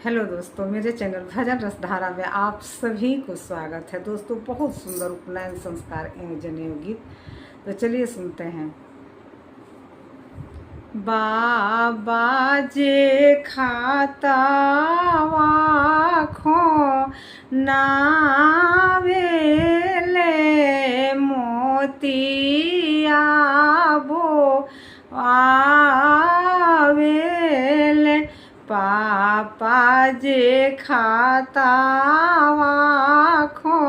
Hello दोस्तों, मेरे channel भजन रसधारा में आप सभी को स्वागत है। दोस्तों, बहुत सुंदर उपनयन संस्कार एवं जनेऊ गीत, तो चलिए सुनते हैं। बाबा जे खाता खो नावेले मोतिया बो आवेले, पापा जे खाता खो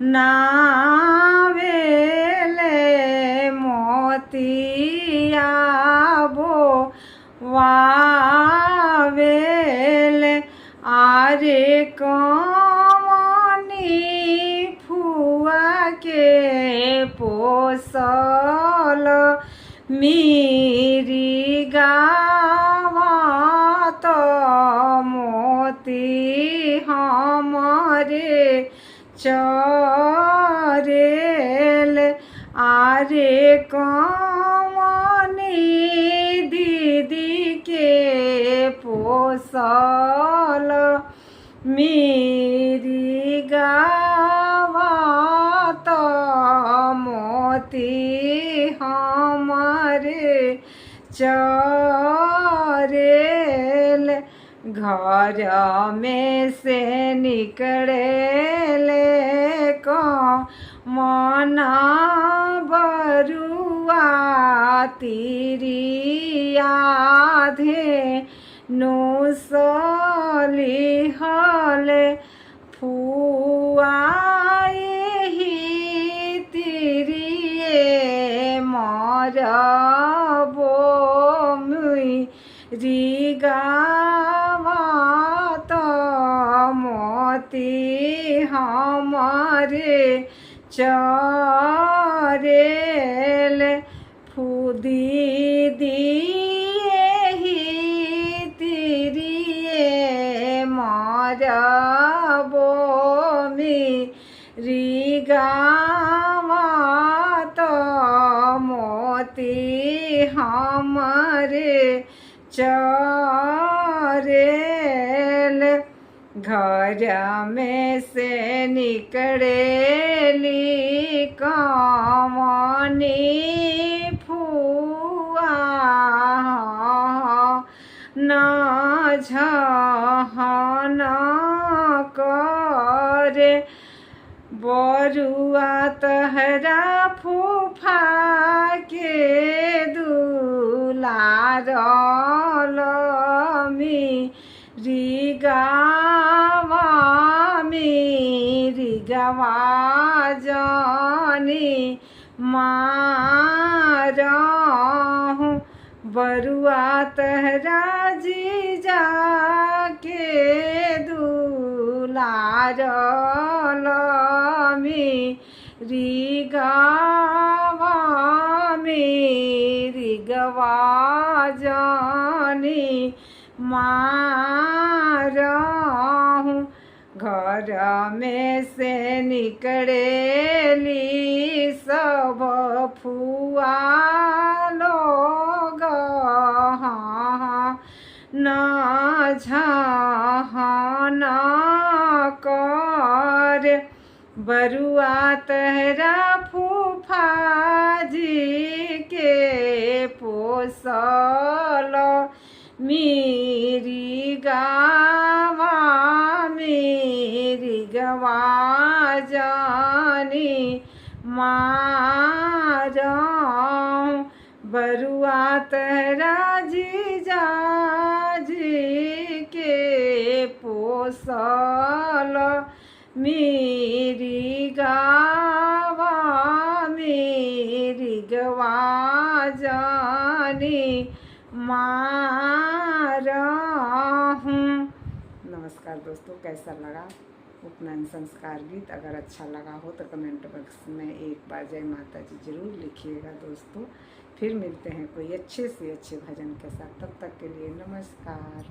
नावेले मोतिया बो वावेले, आरे कमनी फुआ के पोसल मेरी गावत मोती हमारे चरेल, आरे कमनी दीदी के पोसल मेरी गावत मोती हमारे चरेल, घर में से निकले को मना बरुआ तीरी आधे नोसली हले फुआए ही तिरिए मरबो मुई गावत मोती हमारे चरेल, दीदी ही तिरिए मरबो मेरी गावत मोती हमारे चरेल, घर में से निकलेली कमनी फुआ न झहन करे, बरुआ तहरा फूफा के दुलारल मेरी गावा जानी मारहूँ, बरुआ तहरा जीजा के दुलारल मेरी गावा जानी मारहूँ, घर में से निकलेली सब फुआ लोग न झहन कर, बरुआ तहरा फूफा जी के पोसल मेरी गावा जानी मारहूँ, बरुआ तहरा जीजा जी के पोसल मेरी गावा जानी मारहूँ। नमस्कार दोस्तों, कैसा लगा उपनयन संस्कार गीत? अगर अच्छा लगा हो तो कमेंट बॉक्स में एक बार जय माता जी जरूर लिखिएगा दोस्तों। फिर मिलते हैं कोई अच्छे से अच्छे भजन के साथ, तब तक के लिए नमस्कार।